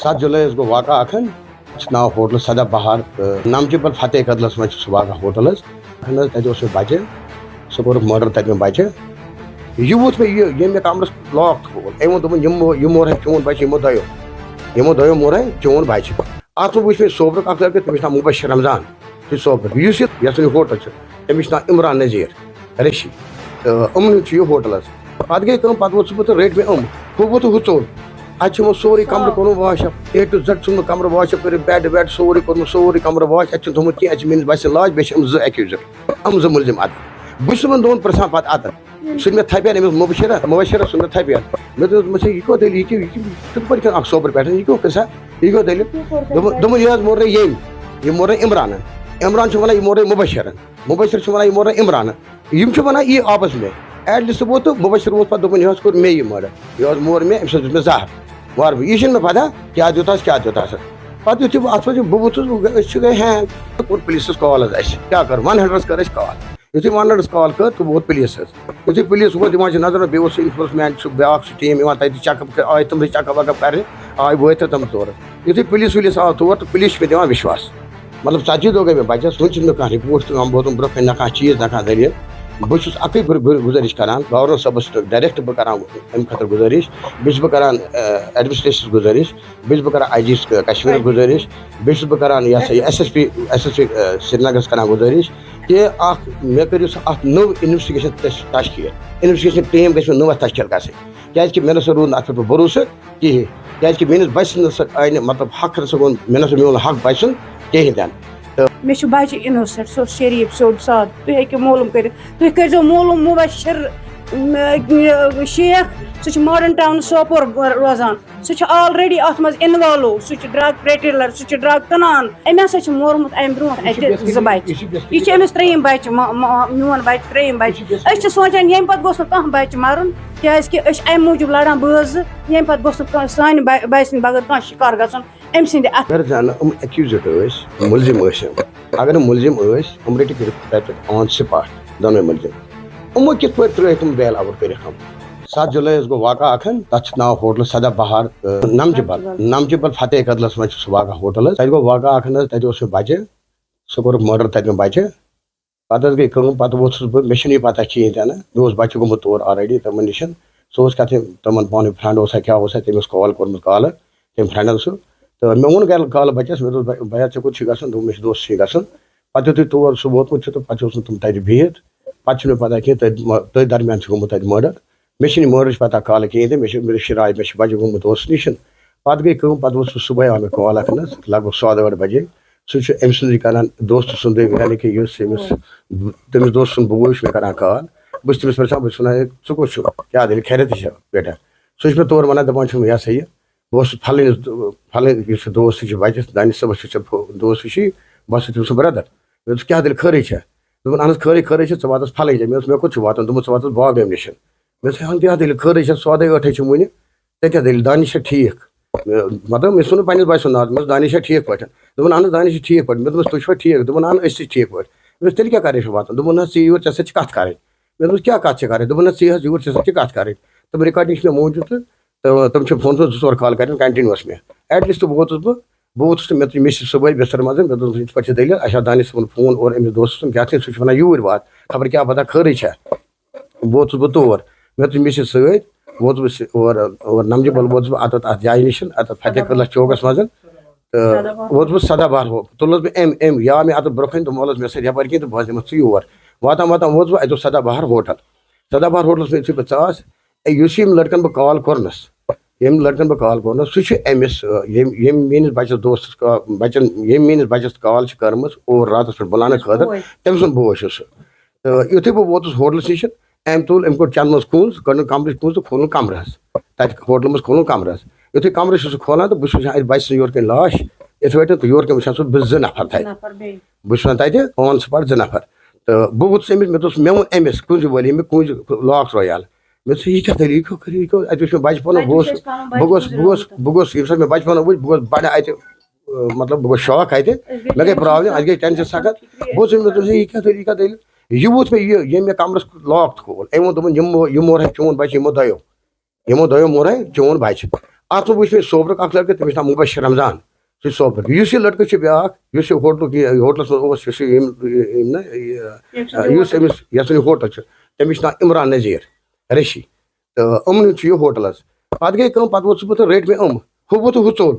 7 जुलाई गो वाक़ा अखन नाव होटल सदा बहार नामचीपल फतेह कदलस में सह वाक़ा होटल तत बचे सह कोर मर्डर तत में बचे यह वो मे मे कमरस लॉक खोल अमो दोपन यह मोर चोन बचे यमो दो मोर चोन बचे अत वो मे सोबर अख लड़के तमिस नाम मुबशर रमजान सह सोबर यस होटल तमिस नाम इमरान नज़ीर रशी तो अमन यह होटल पे गई पे वो तो रट मे हु वो हु चोन अो सोरे कमर कोर वाशअप ए टू जेड इन कमर वाशअप कर बेड वेड सोरे कोर सोरे कमर वाश अत थोमुत कह मेरे बस लाज बे एक्यूजर मुलजिम अद बहुत दोन प्रसान पे अद सुन मे थपेन अमिस मुबशर सुन मे थपेन मे दोप यह कौ दल यह सोबर पे यह कौ किसा यह कौ दल दोपन यह मोर यह मोर इमरान वन यह मोर मुबशर वन यह मोर इमरान वन यह आपस में एटलीस्ट वो तो मुबशर वो पे यह कोर मे यह मर्डर यह मोर मे अम मे जहर वार यह मे पता क्या दुतास पे यु अत बह वोथस गए हैंग कोर पुलिस कॉल क्या कर 100 कर कॉल यु 100 कॉल कर तो वोत पुलिस यु पुलिस वो दिवान नजर बे इन्फोर्समेंट ब्या टीम चेकअप आय तुम चेकअप वकअप कर आय वत तम तौर यु पुलिस वुलिस आव तौर तो पुलिस मे दिवान विश्वास मतलब 40 दो गई मे बचस वो कह रिपोर्ट वोतुम ब्रो ना कह चीज ना कह दलिल बहुत अक गुजारिश करान गवर्नर सबस डायरेक्ट बह कर अम खतर गुजारिश बस बह कर एडमिनिस्ट्रेशन गुजारिश बस बह कर IG कश्मीर गुजारिश बस बह कर SSP श्रीनगर कर गुजारिश कि मे कर नव इन्वेस्टिगेशन तश्कील इन्वेस्टिगेशन टीम गई नव तश्कील क्या मे ना रूद अत पे भरोस कहें क्या मेस बस आय मतलब हक गोन मे ना मोन हक बचन कहें तन मे बच्चे इनोसेंट सो शरीफ सोड साद तुम हेको मालूम कर तुम कर मालूम मुबशर शेख सह मॉडर्न टाउन सोपोर रोजान सह ऑलरेडी अत मज इन्वॉल्व सह ड्रग पेटिलर सह ड्रग कनान अम हसा मोरमुत अम ब्रो ज बच्चे यह अमिस त्रेयम बच्चे मोन बच्चे त्रेयम बच्चे सोचान यम पे गोस कह बच्चे मरुन क्या अम मूजूब लड़ान बज यम पे गोस सान बचन बगैर कह शिकार गन अम सद अगर जान एक्यूजड मुलजिम अगर मुलजिम रट ऑन स्पॉट दोनों मुलजिम यमो कित पे त्रे तुम बेल आउट कर 7 जुलाई गो वाक़ा अखन तथ नाव होटल सदा बहार नामचीपल फतेह कदलस में सह वाक़ा होटल तत गो वाक़ा अखन तत बचे सह कोर मर्डर तत में बचे पे गई पे वोथस बह मे पता कहें तन मे बच्चे गोमुत तौर ऑलरेडी तमन निश सह कत तमन पान फ्रेंड क्या तमिस कॉल कोर्मुत कॉल तम फ्रेंडन सह तो मे वोन कॉल बचस मे भैया ऐ कुछ गो मे दोस्त गन पे यु तौर सह वोतमुत तो पे तुम तत बिहित पे मे पता कहें तथ दरमियान गोमुत तत मर्डर मे मर्डर पता कॉल कहें मे शराय मे बच्चे गोमुत दोस्त निश पे गई पे सुबह आव मे कॉल अख लगभग 1:15 बजे सह अम सुंद कर दोस्त सुंद यानी कि तमिस दोस्त सुन बोश मे कर कॉल बस तमिस बस वन च कुछ क्या दल खैरियत बेटा सह मे तौर वन दपान यह सही बस फल दोस्त बचस दानिश सबस दोस्त बस तम ब्रदर मे क्या दल खरी दोपन अहन खरी खरी े वात फल जगह मे कुछ वातान दोपन वात बागम निश मे क्या दल खरी 14 वन क्या दल दानिश ठीक मतलब मे सुन पे बस नाम मे दानिश ठीक पे दोपन अहन दानिश ठीक पे मे तुम ठीक दोपन अहन ठीक पे मे तेल क्या कर वातान दोपन ना यूर ऐसा कत कर मे क्या कत कर दोपन ना यूर ऐसा कत कर तम रिकॉर्डिंग मे मौजूद तो तुम फोन 2 कॉल कर कंटिन्यूस मे एटलीस्ट बह वोथस मे मिस सुबह बिस्तर मज मे पे दलिल अच्छा दानिश सबन फोन और अमिस दोस्त क्या सह वन यूर वात खबर क्या पता खरी वोथस बह तौर मे मिस सत वोतस और नमजबल वोतस अत जाय निश अत फतेह कदल चौकस मज वोतस सदा बहार तुलस मे एम या मे अत ब्रोखन तो मोल मे सर यप कह बह दिमस योर वातान वातान वोतस बह सदा बहार होटल्स मे बस लड़कन बह कॉल कोरनस लड़कन बह कॉल कोरनस सह अमिस मेस बचस दोस्त बचन मेस बचस कॉल कर्म और रात पे बुलाने खतर तम सुन बोश तो युथे बह वोतस होटल्स निश अम तुल अम कोर चंद मज कूज कड़ कमर कूज तो खोल कमर तक होटल मज खोल कमर युथे कमर खोलान तो बह बच योर कन लाश इत पे तो योर कन वो बह 2 नफर तक बह तत ऑन स्पॉट 2 नफर तो बह वोतस अमिस मे वो अमिस कुंज वाली मे कुंज लॉक रॉयल मे यह क्या दल अत मे बच पन बह मे बच पन वो बड़ अत मतलब बह शौक अत मे गई प्रॉब्लम अत गई टेंशन सखत बह यह क्या दल यह वो मे कमरस लॉक खोल अमो दोपन यह मोर चोन बचे यमो दो मोर चोन बचे ات वुच मे सोबरक अख लड़का तमिस नाम मुबशर रमजान सह सोबर युस यह लड़का ब्याक युस होटलस मस यस होटल तमिस नाम इमरान नज़ीर रशी तो अमन यह होटल पे गई पे वोत बह रट मे हु वो तो हु चोल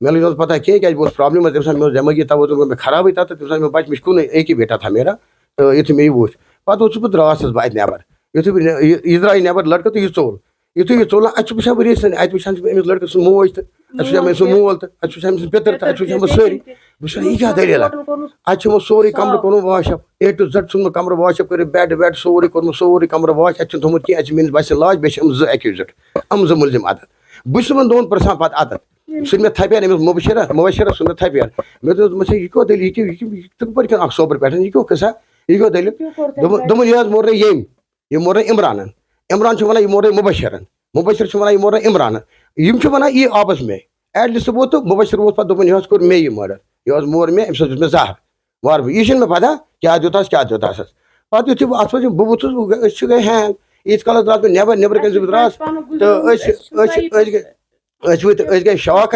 मे लग पता क्या क्या बहुत प्रॉब्लम तम मे दिमागी तवज्जो गो मे खराब तब तम मे बच मे कुन एक ही बेटा था मेरा तो युथ मे वो पे वो बह द्रास बह अत नबर यह द्राय नबर लड़का तो यह चोल युथ यह चोल अत वुचान बह रिसन अत वुचान अमिस लड़कस सह मोज तो अत सह मोल तो अत अमिस पितर तो अत वुचान सारी बह यह क्या दलील अत सोरे कमर कोर वाशअप A to Z सुन कमर वाशअप कर बेड वेड सोरे कोर सोरे कमर वाश अत थोमुत कि अत मिस बस लाज बे जो एक्यूजड जो मुलजिम अत बस दोन परसान पे अत सुन मे थपेन अमिस मुबशर सुन मे थपेन मे दोस यह क्यों दलील यह पे सोबर पे यह क्यों किसा यह क्यों दलील दोपन यह मोर यह मोर इमरान इमरान वन यह मोर मुबशर वन यह मोर इमरान वन यह आपस में एट लिस्ट वो तो मुबशर वो पे दोपन यह कोर मे यह मर्डर यह मोर मे अम मे जहर वार यह मे पता क्या दुतास पे यु अत बह वोथस गई हैंग ईत काल द्रास बह नबर कन द्रास तो गई शौक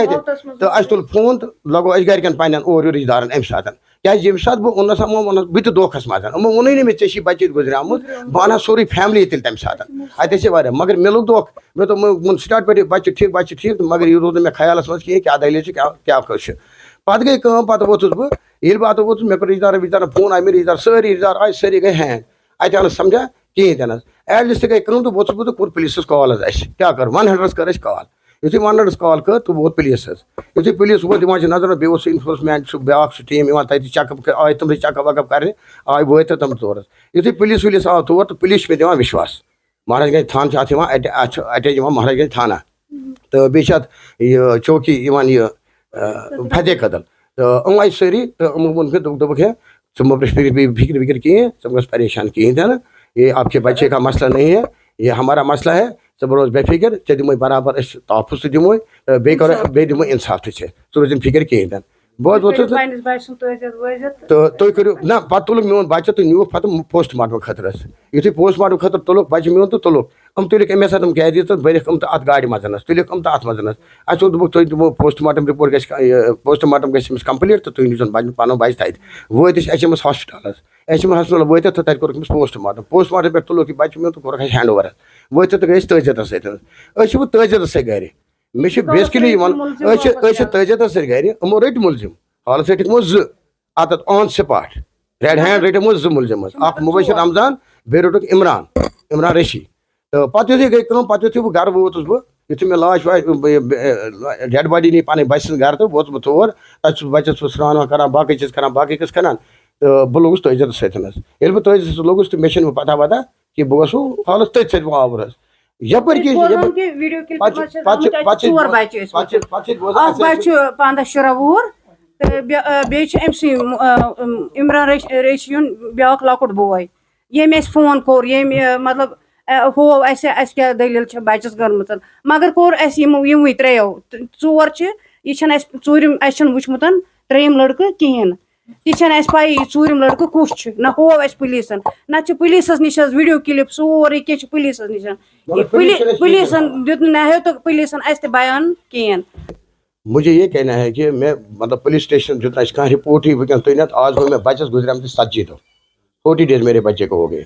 तो अस तुल फोन तो लगो गरकन पे और रिश्तेदार अम सात क्या ये सात बह ओनस वो बह दोखस मज वोन नी मे ऐसी बच्चे गुजरियामुत बह अना सोरी फैमिली तेल तम सात अत मगर मे लोग दोख मे तो वो स्टार्ट पे बच्चे ठीक तो मगर यह रोज मे ख्याल मज कहें क्या दलील क्या पे गई पे वोथस बह ये वोथस मे कर रिश्तेदार फोन आए मे रिश्तेदार आए सारी गई हैंग अत आन समझा कहें तन एट लिस्ट गई तो वोथस बह तो कोर पुलिस कॉल क्या कर 100 कर कॉल युथ 100 कॉल कर तो वोत पुलिस युथ पुलिस वो दिवान नजर बे इन्फोर्समेंट ब्या टीम चेकअप आए तम चेकअप वकअप कर आए वो तम तौर युथ पुलिस वुलिस आव तौर तो पुलिस पे दिवान विश्वास महाराज गंज थान अटैच महाराज गंज थाना तो बे चौकी फतेह कदल तो आई सारी तो वोन दोपक है तुम फिक्र विक्र कहें तुम गस परेशान कहें तन ये आपके बच्चे का मसला नहीं है ये हमारा मसला है सब रोज बेफिक्र ऐ दिमो बराबर तहफुज दिमो बे दिमो इंसाफ थे रोज फिक्र कहें तन बहुत तो तुम करो ना पे तुल मोन बच्चे तो नुक पे पोस्टमार्टम खतर युथ पोस्टमार्टम खतर तुलुक बच्चे मोन तो तुलुक तुलिक अमे साथ कैदी तो बरख तो अत गाड़ मजन तुलिक तो अत मजन अस दोपक तुम दिमो पोस्टमार्टम रिपोर्ट पोस्टमार्टम गस कम्प्लीट तो तुम दिन पन बच्चे तत वत हॉस्पिटल हॉस्पिटल वत तो तक कोर पोस्टमार्टम पे तुलुक बच्चे मोन तो कोर हैंड ओवर वत तो गई तजत सत तजत से गर मे बेसिकली तजत सर गर यमो रट मुलजिम हालस रटमो अत ऑन स्पॉट रेड हैंड रटमो मुलजिम अख मुबशर रमजान बे रटुक इमरान रशी तो पे गई पे बह गर वोतस बह युथ मे लाश डेड बॉडी नी पे बस गर तो वोत बह तौर तक बच्चस स्नान कर बाकी चीज कर बाकी कस कर तो बह लोगस तजत सत बह तजत लोगस तो मे पता वता कि बह गो हालस तथ सत आवर यपर बच्चे वुहर इमरान रशी ब्या लकुट बोय ये फोन कोर ये मतलब हो क्या दलील बच्चस गर्मुत मगर कोर यमु त्रो चोर यह चूरिम वुचमुत त्रेयम लड़कि कहें यह पाई चूरिम लड़कि कुछ ना हो पुलिसन ना पुलिस निश वीडियो क्लिप सोरे क्या पुलिस निश पुलिसन दित ना तो पुलिसन अस बयान कहें मुझे ये कहना है कि मैं मतलब पुलिस स्टेशन जितना कह रिपोर्ट ही तुम आज गो मैं बच्चस गुजरिया 70 दो 40 डेज मेरे बच्चे को हो गए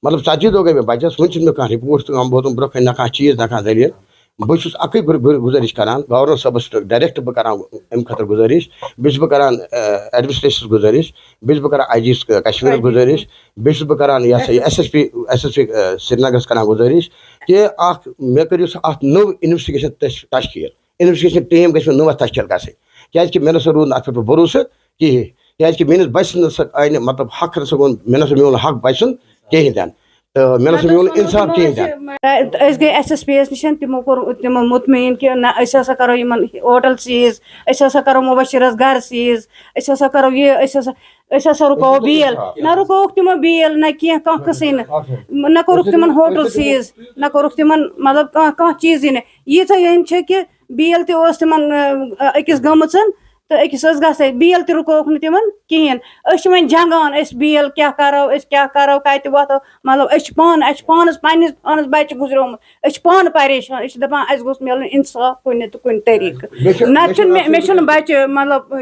मतलब 70 दो गए मैं बच्चस वो कह रिपोर्ट तो बहुत ब्रोह ना कह चीज़ ना कह दलील बहुत अक गुजारिश करान गवर्नर सबस डायरेक्ट बह कर अम खतर गुजारिश बस बह कर एडमिनिस्ट्रेशन गुजारिश बस बह कर IG कश्मीर गुजारिश बस बह कर SSP श्रीनगर कर गुजारिश कि मे करो नव इन्वेस्टिगेशन तश्कील इन्वेस्टिगेशन टीम गई नव तश्कील क्या मे ना रूद अत पे भरोसा कहें क्या मेस बस आई मतलब हक ना मे ना मोन हक बचन कहें तन तो मे ना मोन इंसाफ कहें गई SSP निश तमो मुतमईन कि ना करो होटल सीज करो मुबशरस घर सीज करो ये रुको बेल ना रुको तमो बेल ना कह कसी ना कोरुक तिमन होटल सीज ना कोरुक तिमन मतलब कह चीज यीत कि बेल तिमन अकिस गमन تو أکِس ٲس گژھان بیل تہِ رُکووُکھ نہٕ تِمن کِہیٖنۍ أسۍ چھِ وۄنۍ جنگان أسۍ بیل کیاہ کرو کتہِ وۄتھو مطلب أسۍ چھِ پانس پانس بچہِ گُزریومُت أسۍ چھِ پانہٕ پریشان أسۍ چھِ دپان اَسہِ گوٚژھ میلُن اِنصاف کُنہِ تہٕ کُنہِ طریٖقہٕ نتہٕ چھُنہٕ مےٚ چھُنہٕ بچہِ مطلب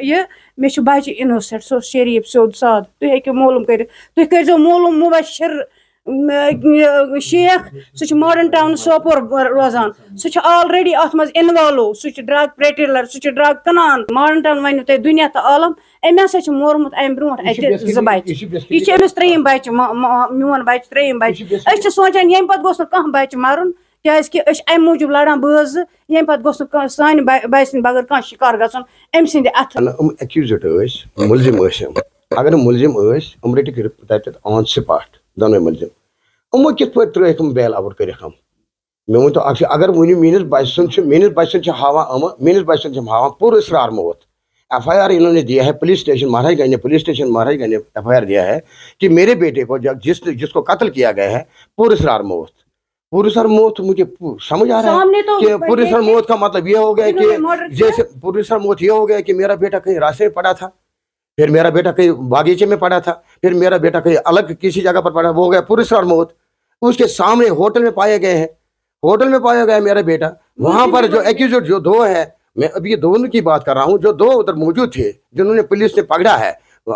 یہِ مےٚ چھُ بچہِ اِنوسنٹ سُہ اوس شریٖف سیوٚد سادٕ تُہۍ ہیٚکِو معلوٗم کٔرِتھ تُہۍ کٔرۍزیو معلوٗم مُبشر شیخ سُہ چھُ ماڈٲرن ٹاوُن سوپور روزان سُہ چھُ آلریڈی اتھ منٛز اِنوالو سُہ چھُ ڈرگ پریٹیلر سُہ چھُ ڈرگ کٕنان ماڈٲرن ٹاوُن ؤنِو تُہۍ دُنیا تہٕ عالم أمۍ ہسا چھُ مورمُت اَمہِ برونٛٹھ اَتہِ 2 بچہِ یہِ چھُ أمِس 3یِم بچہِ میون بچہِ 3یِم بچہِ أسۍ چھِ سونچان ییٚمہِ پتہٕ گوٚژھ نہٕ کانٛہہ بچہِ مرُن کیازِ کہِ أسۍ چھِ اَمہِ موٗجوٗب لڑان بہٕ زٕ ییٚمہِ پتہٕ گوٚژھ نہٕ سانہِ بچہِ سٕنٛدِ بغٲر کانٛہہ شِکار گژھُن أمۍ سٕنٛدِ اَتھٕ ایکیوزڈ ملزم اگر ملزم رٔٹِکھ تتہِ آن سپاٹ دۄنوے ملزم یِمو کِتھ پٲٹھۍ ترٲیِکھ یِم بیل آوُٹ کٔرِکھ مےٚ ؤنۍتو اکھ اگر وٕنہِ میٲنِس بچہِ سُنٛد چھِ ہاوان میٲنِس بچہِ سُنٛد چھِ ہاوان پوٗرٕ اصرار موت FIR انہوں نے دیا ہے پولیس اسٹیشن مہاراج گنج نے FIR دیا ہے کہ میرے بیٹے کو جس کو قتل کیا گیا ہے پورسرار موت مجھے سمجھ آ رہا ہے کہ پورسرار موت کا مطلب یہ ہو گیا کہ جیسے پورسرار موت یہ ہو گیا کہ میرا بیٹا کہیں راستے میں پڑا تھا پھر میرا بیٹا کہیں باغیچے میں پڑا تھا پھر میرا بیٹا کہیں الگ کسی جگہ پر پڑا وہ ہو گیا پورسرار موت اس کے سامنے ہوٹل میں پائے گئے ہیں پایا گیا میرا بیٹا وہاں پر جو ایکیوزڈ جو 2 ہے میں اب یہ دونوں کی بات کر رہا ہوں جو 2 ادھر موجود تھے جنہوں نے پولیس نے پکڑا ہے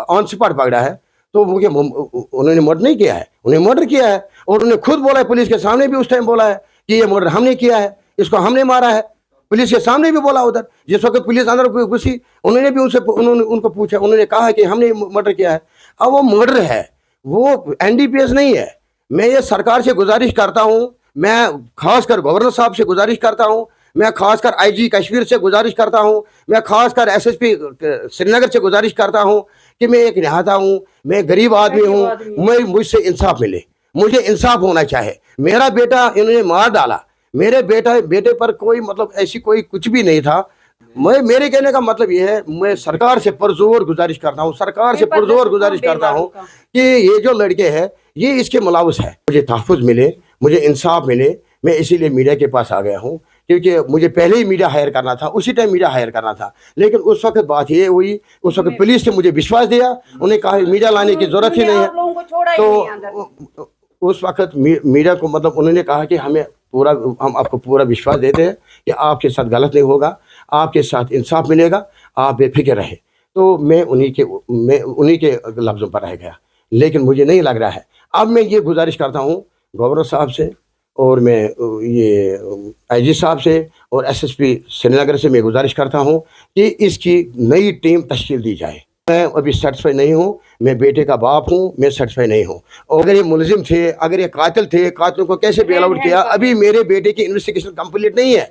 آن سپاٹ پکڑا ہے تو انہوں نے مرڈر نہیں کیا ہے انہیں مرڈر کیا ہے اور انہوں نے خود بولا ہے پولیس کے سامنے بھی اس ٹائم بولا ہے کہ یہ مرڈر ہم نے کیا ہے اس کو ہم نے مارا ہے پولیس کے سامنے بھی بولا ادھر جس وقت پولیس اندر گھسی انہوں نے بھی ان کو پوچھا انہوں نے کہا کہ ہم نے مرڈر کیا ہے اب وہ مرڈر ہے وہ NDPS نہیں ہے میں یہ سرکار سے گزارش کرتا ہوں میں خاص کر گورنر صاحب سے گزارش کرتا ہوں میں خاص کر IG کشمیر سے گزارش کرتا ہوں میں خاص کر SSP سری نگر سے گزارش کرتا ہوں کہ میں ایک نہاتا ہوں میں غریب آدمی ہوں مجھ سے انصاف ملے مجھے انصاف ہونا چاہے میرا بیٹا انہوں نے مار ڈالا میرے بیٹے پر کوئی مطلب ایسی کوئی کچھ بھی نہیں تھا میرے کہنے کا مطلب یہ ہے میں سرکار سے پرزور گزارش کرتا ہوں کہ یہ جو لڑکے ہیں یہ اس کے ملوث ہے مجھے تحفظ ملے مجھے انصاف ملے میں اسی لیے میڈیا کے پاس آ گیا ہوں کیونکہ مجھے پہلے ہی میڈیا ہائر کرنا تھا اسی ٹائم میڈیا ہائر کرنا تھا لیکن اس وقت بات یہ ہوئی اس وقت پولیس نے مجھے وشواس دیا انہیں کہا میڈیا لانے کی ضرورت ہی نہیں ہے تو اس وقت میڈیا کو مطلب انہوں نے کہا کہ ہم آپ کو پورا وشواس دیتے ہیں کہ آپ کے ساتھ غلط نہیں ہوگا آپ کے ساتھ انصاف ملے گا آپ بے فکر رہے تو میں انہی کے لفظوں پر رہ گیا لیکن مجھے نہیں لگ رہا ہے اب میں یہ گزارش کرتا ہوں گورنر صاحب سے اور میں یہ IG صاحب سے اور SSP سری نگر سے میں گزارش کرتا ہوں کہ اس کی نئی ٹیم تشکیل دی جائے میں ابھی سیٹسفائی نہیں ہوں میں بیٹے کا باپ ہوں میں سیٹسفائی نہیں ہوں اور اگر یہ ملزم تھے اگر یہ قاتل تھے قاتلوں کو کیسے بیل آؤٹ کیا ابھی میرے بیٹے کی انویسٹیگیشن کمپلیٹ نہیں ہے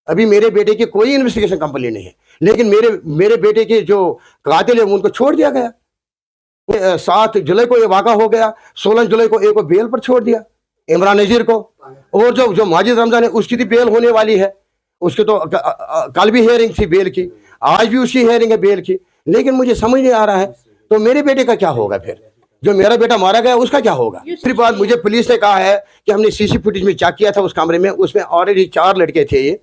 ابھی میرے بیٹے کی کوئی انویسٹیگیشن کمپلیٹ نہیں ہے لیکن میرے بیٹے کے جو قاتل ہیں ان کو چھوڑ دیا گیا 7 جولائی کو یہ واقعہ ہو گیا 16 جولائی کو ایک کو بیل پر چھوڑ دیا عمران نذیر کو اور جو ماجد رمضان ہے اس کی بھی بیل ہونے والی ہے اس کی تو کل بھی ہیئرنگ تھی بیل کی آج بھی اس کی ہیئرنگ ہے بیل کی لیکن مجھے سمجھ نہیں آ رہا ہے تو میرے بیٹے کا کیا ہوگا پھر جو میرا بیٹا مارا گیا اس کا کیا ہوگا پھر بعد مجھے پولیس نے کہا ہے کہ ہم نے CC فوٹیج میں چیک کیا تھا اس کمرے میں اس میں آلریڈی 4 لڑکے تھے یہ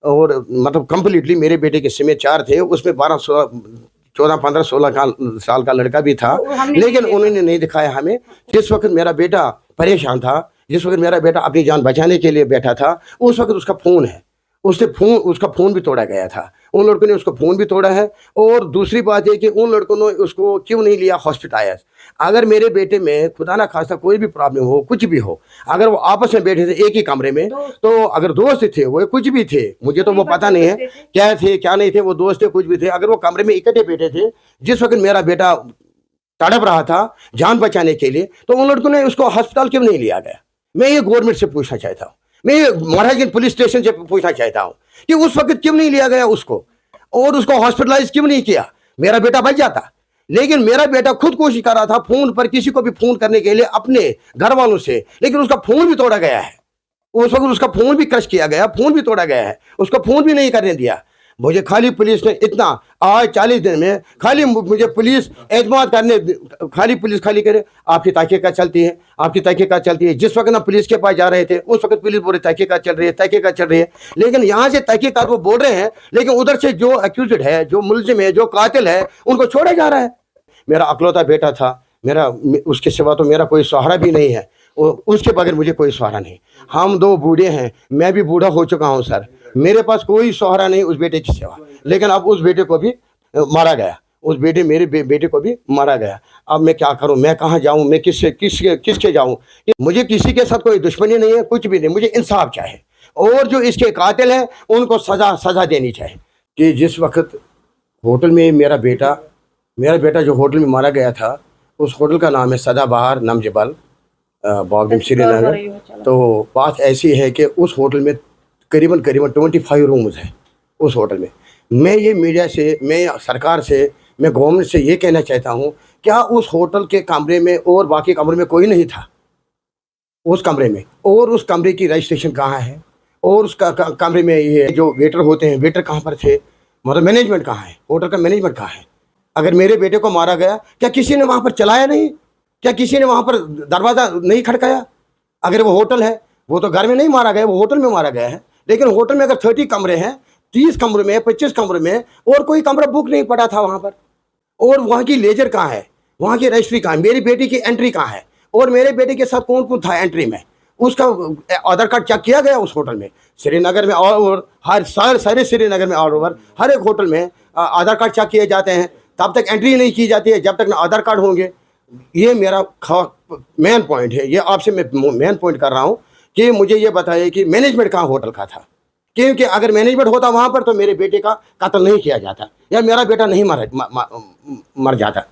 اور مطلب کمپلیٹلی میرے بیٹے کے سمیت 4 تھے اس میں 14 15 16 سال کا لڑکا بھی تھا لیکن انہوں نے نہیں دکھایا ہمیں جس وقت میرا بیٹا پریشان تھا جس وقت میرا بیٹا اپنی جان بچانے کے لیے بیٹھا تھا اس وقت اس کا فون ہے اس کا فون بھی توڑا گیا تھا ان لڑکوں نے اس کو فون بھی توڑا ہے اور دوسری بات یہ کہ ان لڑکوں نے اس کو کیوں نہیں لیا ہاسپٹلائز اگر میرے بیٹے میں خدا نہ خواستہ کوئی بھی پرابلم ہو کچھ بھی ہو اگر وہ آپس میں بیٹھے تھے ایک ہی کمرے میں تو اگر دوست تھے وہ کچھ بھی تھے مجھے تو وہ پتہ نہیں ہے کیا تھے کیا نہیں تھے وہ دوست تھے کچھ بھی تھے اگر وہ کمرے میں اکٹھے بیٹھے تھے جس وقت میرا بیٹا تڑپ رہا تھا جان بچانے کے لیے تو ان لڑکوں نے اس کو ہسپتال کیوں نہیں لیا گیا میں یہ گورنمنٹ سے پوچھنا چاہتا ہوں میں یہ مہاراج گنج پولیس اسٹیشن سے پوچھنا چاہتا ہوں کہ اس وقت کیوں نہیں لیا گیا اس کو اور اس کو ہاسپٹلائز کیوں نہیں کیا میرا بیٹا بچ جاتا لیکن میرا بیٹا خود کوشش کر رہا تھا فون پر کسی کو بھی فون کرنے کے لیے اپنے گھر والوں سے لیکن اس کا فون بھی توڑا گیا ہے اس وقت اس کا فون بھی کرش کیا گیا فون بھی توڑا گیا ہے اس کو فون بھی نہیں کرنے دیا मुझे खाली पुलिस ने इतना आज 40 दिन में खाली मुझे पुलिस एतमाद करने, खाली पुलिस खाली करे आपकी तहकीकात चलती है, आपकी तहकीकात चलती है। जिस वक्त ना पुलिस के पास जा रहे थे उस वक्त पुलिस बोल रही तहकीकात चल रही है, तहकीकात चल रही है। लेकिन यहाँ से तहकीकात वो बोल रहे हैं, लेकिन उधर से जो एक्यूज्ड है, जो मुलजिम है, जो कातिल है, उनको छोड़ा जा रहा है। मेरा अकलौता बेटा था, मेरा उसके सिवा तो मेरा कोई सहारा भी नहीं है, उसके बगैर मुझे कोई सहारा नहीं। हम 2 बूढ़े हैं, मैं भी बूढ़ा हो चुका हूँ सर, मेरे पास कोई सहारा नहीं उस बेटे के सिवा। लेकिन अब उस बेटे को भी मारा गया, उस मेरे बेटे को भी मारा गया। अब मैं क्या करूं, मैं कहाँ जाऊं, मैं किसके जाऊं? मुझे किसी के साथ कोई दुश्मनी नहीं है, कुछ भी नहीं, मुझे इंसाफ चाहिए। और जो इसके कातिल हैं उनको सज़ा देनी चाहिए। कि जिस वक्त होटल में मेरा बेटा जो होटल में मारा गया था, उस होटल का नाम है सदाबहार नमजबल, बागडीम श्रीनगर। तो बात ऐसी है कि उस होटल में करीबन 25 रूम्स हैं उस होटल में। मैं ये मीडिया से, मैं सरकार से, मैं गवर्नमेंट से ये कहना चाहता हूँ, क्या उस होटल के कमरे में और बाकी कमरे में कोई नहीं था उस कमरे में? और उस कमरे की रजिस्ट्रेशन कहाँ है? और उस कमरे में ये जो वेटर होते हैं, वेटर कहाँ पर थे? मतलब मैनेजमेंट कहाँ है? होटल का मैनेजमेंट कहाँ है? अगर मेरे बेटे को मारा गया, क्या किसी ने वहाँ पर चलाया नहीं? क्या किसी ने वहाँ पर दरवाज़ा नहीं खड़काया? अगर वो होटल है, वो तो घर में नहीं मारा गया, वो होटल में मारा गया है। लेकिन होटल में अगर 30 कमरे हैं, 30 कमरे में, 25 कमरे में, और कोई कमरा बुक नहीं पड़ा था वहाँ पर। और वहाँ की लेजर कहाँ है? वहाँ की रजिस्ट्री कहाँ है? मेरी बेटी की एंट्री कहाँ है? और मेरे बेटे के साथ कौन कौन था एंट्री में? उसका आधार कार्ड चेक किया गया उस होटल में? श्रीनगर में और हर सारे श्रीनगर में ऑल ओवर हर एक होटल में आधार कार्ड चेक किए जाते हैं, तब तक एंट्री नहीं की जाती है जब तक ना आधार कार्ड होंगे। ये मेरा मेन पॉइंट है, ये आपसे मैं मेन पॉइंट कर रहा हूँ कि मुझे ये बताइए कि मैनेजमेंट कहाँ होटल का था? क्योंकि अगर मैनेजमेंट होता वहाँ पर तो मेरे बेटे का कत्ल नहीं किया जाता, या मेरा बेटा नहीं मर जाता।